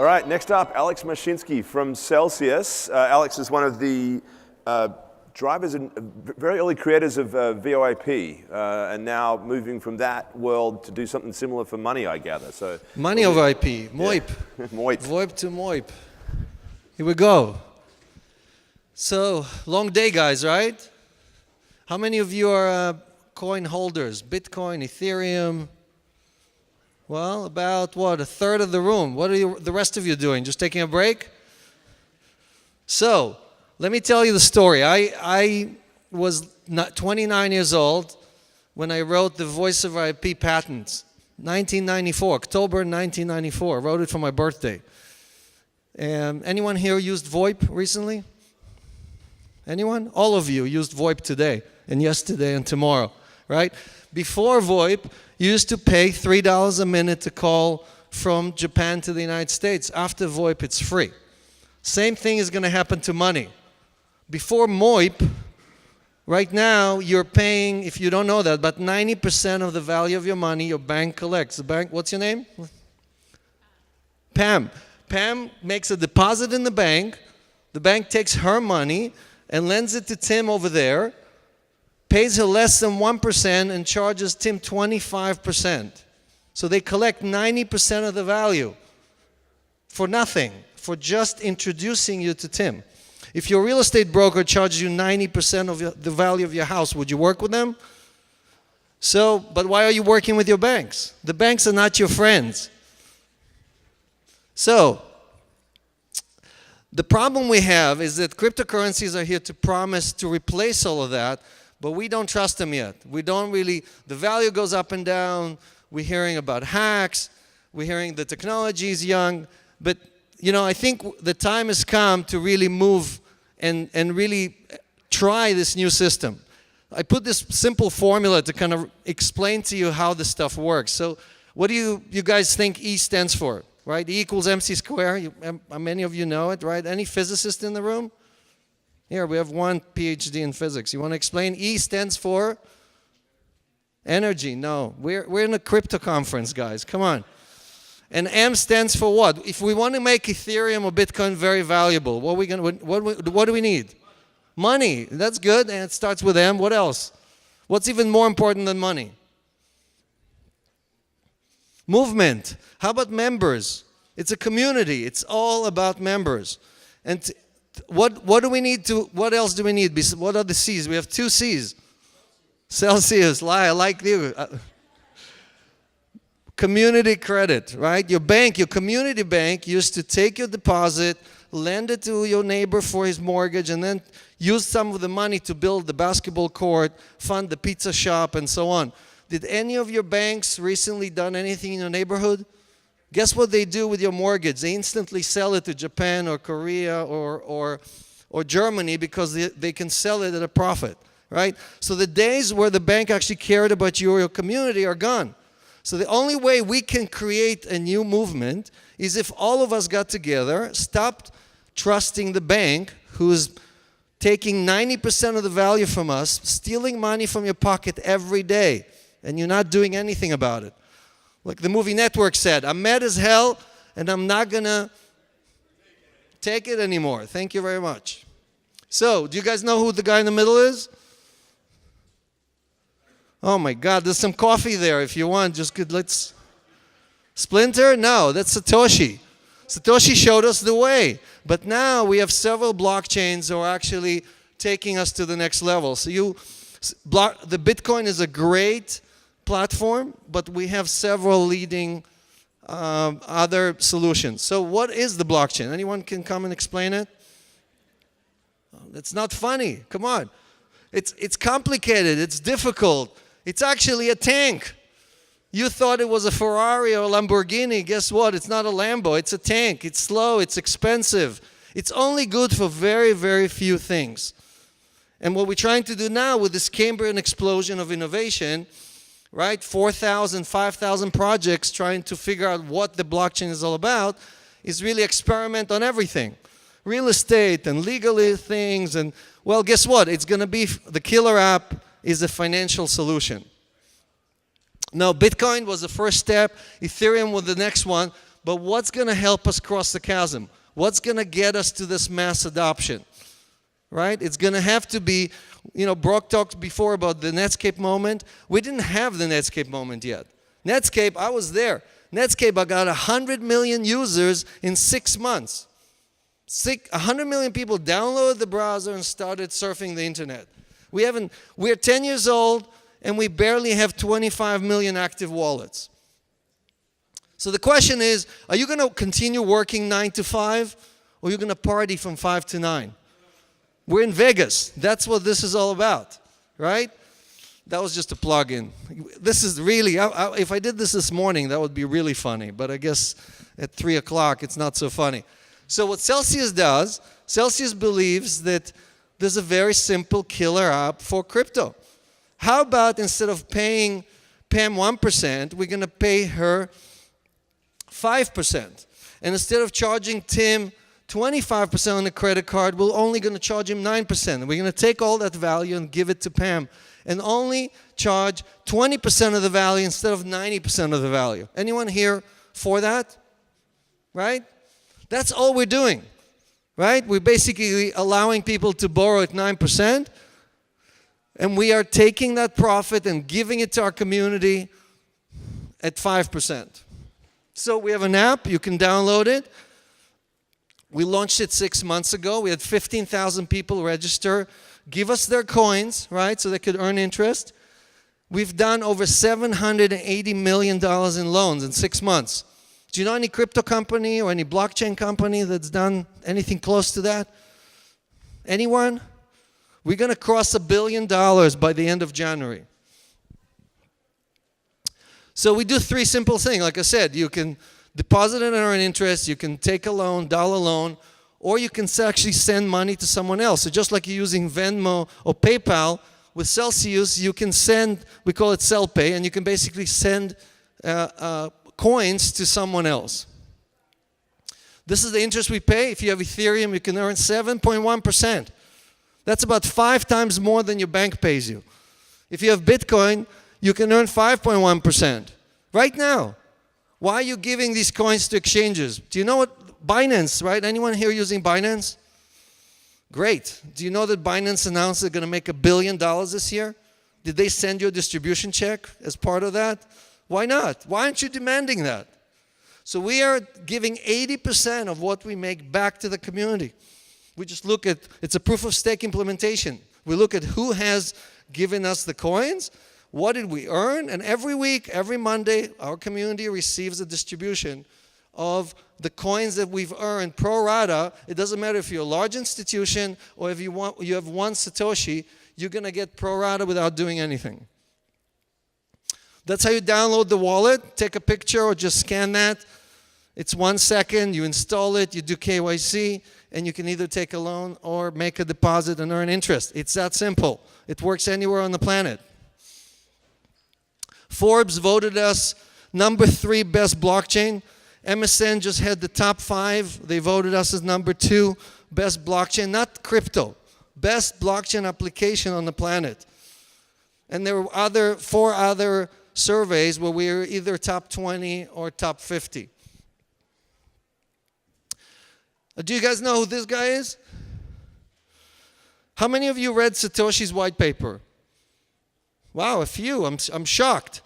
All right, next up, Alex Mashinsky from Celsius. Alex is one of the drivers and very early creators of VOIP, and now moving from that world to do something similar for money, I gather. So money over IP, VOIP. Yeah. VOIP. VOIP to VOIP. Here we go. So, long day, guys, right? How many of you are coin holders? Bitcoin, Ethereum? Well, about what, a third of the room. What are the rest of you doing? Just taking a break? So, let me tell you the story. I was 29 years old when I wrote the voice over IP patents. 1994, October 1994. I wrote it for my birthday. Anyone here used VOIP recently? Anyone? All of you used VOIP today and yesterday and tomorrow, right? Before VOIP, you used to pay $3 a minute to call from Japan to the United States. After VOIP, it's free. Same thing is going to happen to money. Before VOIP, right now, you're paying, if you don't know that, but 90% of the value of your money your bank collects. The bank, what's your name? Pam. Pam makes a deposit in the bank takes her money and lends it to Tim over there, pays her less than 1% and charges Tim 25%. So they collect 90% of the value for nothing, for just introducing you to Tim. If your real estate broker charges you 90% of the value of your house, would you work with them? So, but why are you working with your banks? The banks are not your friends. So, the problem we have is that cryptocurrencies are here to promise to replace all of that, but we don't trust them yet. We don't really, the value goes up and down. We're hearing about hacks. We're hearing the technology is young. But, you know, I think the time has come to really move and really try this new system. I put this simple formula to kind of explain to you how this stuff works. So what do you guys think E stands for? Right? E equals MC squared. Many of you know it, right? Any physicist in the room? Here, we have one PhD in physics. You want to explain? E stands for energy. No, we're in a crypto conference, guys. Come on. And M stands for what? If we want to make Ethereum or Bitcoin very valuable, what do we need? Money. That's good, and it starts with M. What else? What's even more important than money? Movement. How about members? It's a community. It's all about members. And what do we need to, what else do we need? What are the C's? We have two C's. Celsius. I like you. Community credit, right? Your bank, your community bank used to take your deposit, lend it to your neighbor for his mortgage, and then use some of the money to build the basketball court, fund the pizza shop, and so on. Did any of your banks recently done anything in your neighborhood? Guess what they do with your mortgage? They instantly sell it to Japan or Korea or Germany because they can sell it at a profit, right? So the days where the bank actually cared about you or your community are gone. So the only way we can create a new movement is if all of us got together, stopped trusting the bank who's taking 90% of the value from us, stealing money from your pocket every day, and you're not doing anything about it. Like the movie Network said, I'm mad as hell, and I'm not going to take it anymore. Thank you very much. So, do you guys know who the guy in the middle is? Oh my God, there's some coffee there if you want. Just good, let's... Splinter? No, that's Satoshi. Satoshi showed us the way. But now we have several blockchains that are actually taking us to the next level. So the Bitcoin is a great platform, but we have several leading other solutions. So what is the blockchain? Anyone can come and explain it? It's not funny. Come on. It's complicated. It's difficult. It's actually a tank. You thought it was a Ferrari or a Lamborghini. Guess what? It's not a Lambo. It's a tank. It's slow. It's expensive. It's only good for very, very few things. And what we're trying to do now with this Cambrian explosion of innovation, right? 4,000, 5,000 projects trying to figure out what the blockchain is all about, is really experiment on everything. Real estate and legal things. And well, guess what? It's going to be the killer app is a financial solution. Now, Bitcoin was the first step. Ethereum was the next one. but what's going to help us cross the chasm? What's going to get us to this mass adoption? Right? It's going to have to be, Brock talked before about the Netscape moment. We didn't have the Netscape moment yet. Netscape, I was there. Netscape, I got 100 million users in 6 months. 100 million people downloaded the browser and started surfing the internet. We're 10 years old and we barely have 25 million active wallets. So the question is, are you going to continue working 9 to 5 or are you going to party from 5 to 9? We're in Vegas. That's what this is all about, right? That was just a plug-in. This is really, if I did this morning, that would be really funny. But I guess at 3 o'clock, it's not so funny. So what Celsius does, Celsius believes that there's a very simple killer app for crypto. How about instead of paying Pam 1%, we're going to pay her 5%. And instead of charging Tim 25% on the credit card, we're only going to charge him 9%. And we're going to take all that value and give it to Pam and only charge 20% of the value instead of 90% of the value. Anyone here for that? Right? That's all we're doing. Right? We're basically allowing people to borrow at 9%, and we are taking that profit and giving it to our community at 5%. So we have an app. You can download it. We launched it 6 months ago. We had 15,000 people register, give us their coins, right, so they could earn interest. We've done over $780 million in loans in 6 months. Do you know any crypto company or any blockchain company that's done anything close to that? Anyone? We're going to cross $1 billion by the end of January. So we do 3 simple things. Like I said, you can deposit and earn interest, you can take a loan, dollar loan, or you can actually send money to someone else. So just like you're using Venmo or PayPal, with Celsius, you can send, we call it Cell Pay, and you can basically send coins to someone else. This is the interest we pay. If you have Ethereum, you can earn 7.1%. That's about 5 times more than your bank pays you. If you have Bitcoin, you can earn 5.1% right now. Why are you giving these coins to exchanges? Do you know what Binance, right? Anyone here using Binance? Great. Do you know that Binance announced they're going to make $1 billion this year? Did they send you a distribution check as part of that? Why not? Why aren't you demanding that? So we are giving 80% of what we make back to the community. We just look at, it's a proof of stake implementation. We look at who has given us the coins, what did we earn, and every week, every Monday, our community receives a distribution of the coins that we've earned pro rata. It doesn't matter if you're a large institution or if you have 1 Satoshi, you're going to get pro rata without doing anything. That's how you download the wallet. Take a picture or just scan that. It's 1 second. You install it, you do KYC, and you can either take a loan or make a deposit and earn interest. It's that simple. It works anywhere on the planet. Forbes voted us number 3 best blockchain. MSN just had the top 5. They voted us as number 2 best blockchain, not crypto, best blockchain application on the planet. And there were 4 other surveys where we were either top 20 or top 50. Do you guys know who this guy is? How many of you read Satoshi's white paper? Wow, a few. I'm shocked.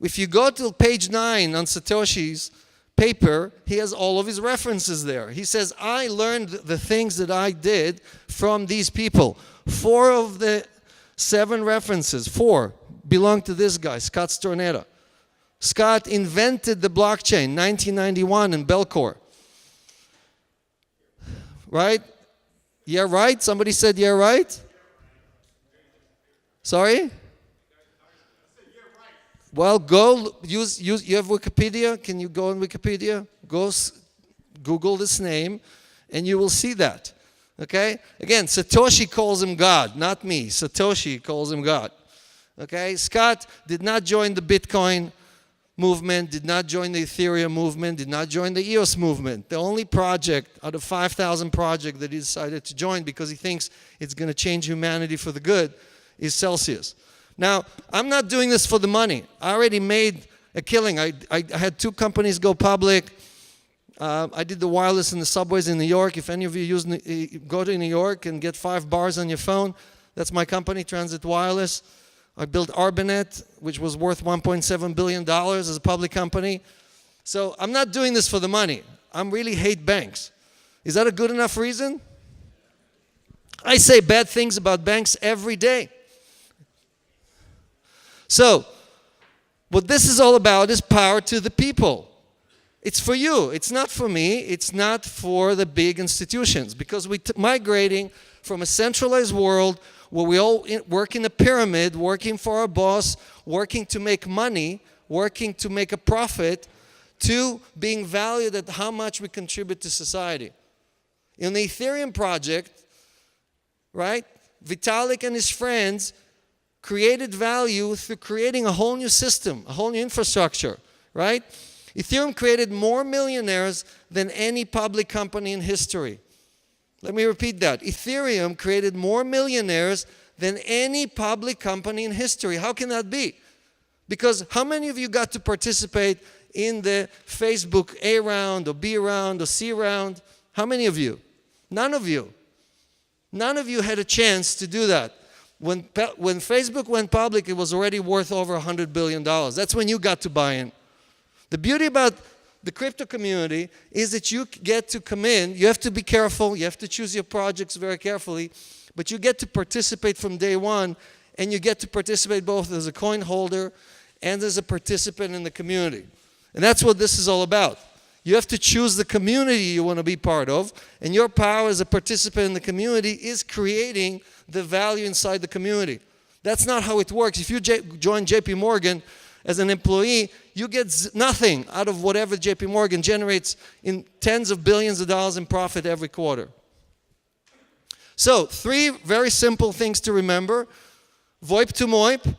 If you go to page 9 on Satoshi's paper, he has all of his references there. He says, I learned the things that I did from these people. 4 of the 7 references, 4, belong to this guy, Scott Stornetta. Scott invented the blockchain, 1991 in Belcore. Right? Yeah, right? Somebody said, yeah, right? Sorry? Well, go use, you have Wikipedia? Can you go on Wikipedia? Go Google this name, and you will see that. Okay? Again, Satoshi calls him God, not me. Satoshi calls him God. Okay? Scott did not join the Bitcoin movement, did not join the Ethereum movement, did not join the EOS movement. The only project out of 5,000 projects that he decided to join because he thinks it's going to change humanity for the good is Celsius. Now, I'm not doing this for the money. I already made a killing. I had 2 companies go public. I did the wireless in the subways in New York. If any of you go to New York and get 5 bars on your phone, that's my company, Transit Wireless. I built Arbanet, which was worth $1.7 billion as a public company. So I'm not doing this for the money. I really hate banks. Is that a good enough reason? I say bad things about banks every day. So, what this is all about is power to the people. It's for you. It's not for me. It's not for the big institutions. Because we're migrating from a centralized world where we all work in a pyramid, working for our boss, working to make money, working to make a profit, to being valued at how much we contribute to society. In the Ethereum project, right, Vitalik and his friends created value through creating a whole new system, a whole new infrastructure, right? Ethereum created more millionaires than any public company in history. Let me repeat that. Ethereum created more millionaires than any public company in history. How can that be? Because how many of you got to participate in the Facebook A round or B round or C round? How many of you? None of you. None of you had a chance to do that. When Facebook went public, it was already worth over $100 billion. That's when you got to buy in. The beauty about the crypto community is that you get to come in. You have to be careful. You have to choose your projects very carefully. But you get to participate from day one, and you get to participate both as a coin holder and as a participant in the community. And that's what this is all about. You have to choose the community you want to be part of, and your power as a participant in the community is creating the value inside the community. That's not how it works. If you join JP Morgan as an employee, you get nothing out of whatever JP Morgan generates in tens of billions of dollars in profit every quarter. So, 3 very simple things to remember. VOIP to MOIP.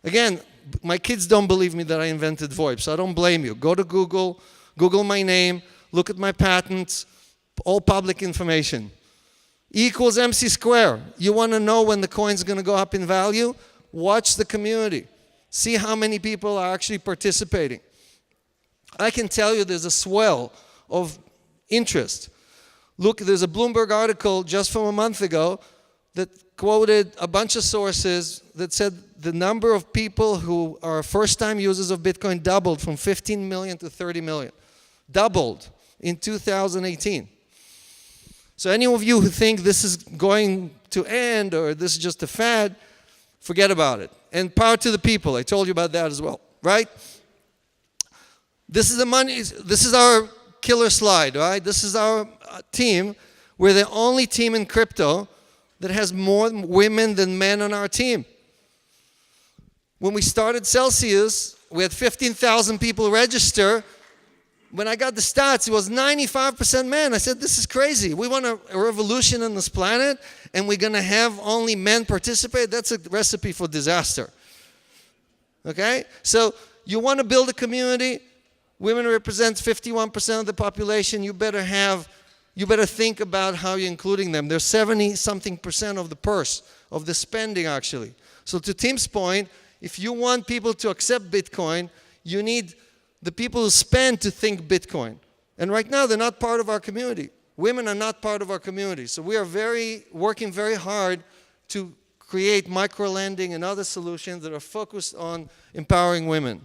Again, my kids don't believe me that I invented VOIP, so I don't blame you. Go to Google, Google my name, look at my patents, all public information. E equals MC square. You want to know when the coin's going to go up in value? Watch the community. See how many people are actually participating. I can tell you there's a swell of interest. Look, there's a Bloomberg article just from a month ago that quoted a bunch of sources that said the number of people who are first-time users of Bitcoin doubled from 15 million to 30 million. Doubled in 2018. So any of you who think this is going to end or this is just a fad, forget about it. And power to the people. I told you about that as well, right? This is our killer slide, right? This is our team. We're the only team in crypto that has more women than men on our team. When we started Celsius, we had 15,000 people register. When I got the stats, it was 95% men. I said, this is crazy. We want a revolution on this planet, and we're going to have only men participate. That's a recipe for disaster. Okay? So you want to build a community. Women represent 51% of the population. You better think about how you're including them. They're 70-something% of the purse, of the spending, actually. So to Tim's point, if you want people to accept Bitcoin, you need the people who spend to think Bitcoin. And right now, they're not part of our community. Women are not part of our community. So we are working very hard to create micro-lending and other solutions that are focused on empowering women.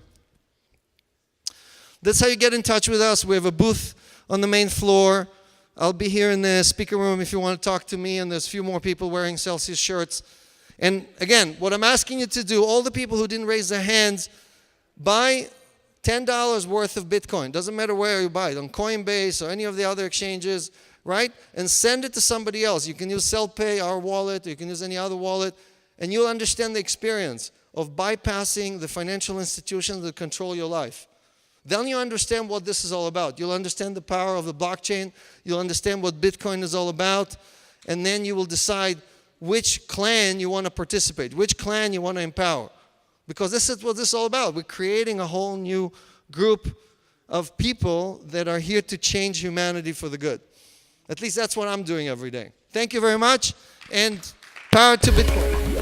That's how you get in touch with us. We have a booth on the main floor. I'll be here in the speaker room if you want to talk to me, and there's a few more people wearing Celsius shirts. And again, what I'm asking you to do, all the people who didn't raise their hands, buy $10 worth of Bitcoin. Doesn't matter where you buy it, on Coinbase or any of the other exchanges, right? And send it to somebody else. You can use SellPay, our wallet, or you can use any other wallet, and you'll understand the experience of bypassing the financial institutions that control your life. Then you understand what this is all about. You'll understand the power of the blockchain. You'll understand what Bitcoin is all about. And then you will decide which clan you want to participate, which clan you want to empower. Because this is what this is all about. We're creating a whole new group of people that are here to change humanity for the good. At least that's what I'm doing every day. Thank you very much, and power to Bitcoin.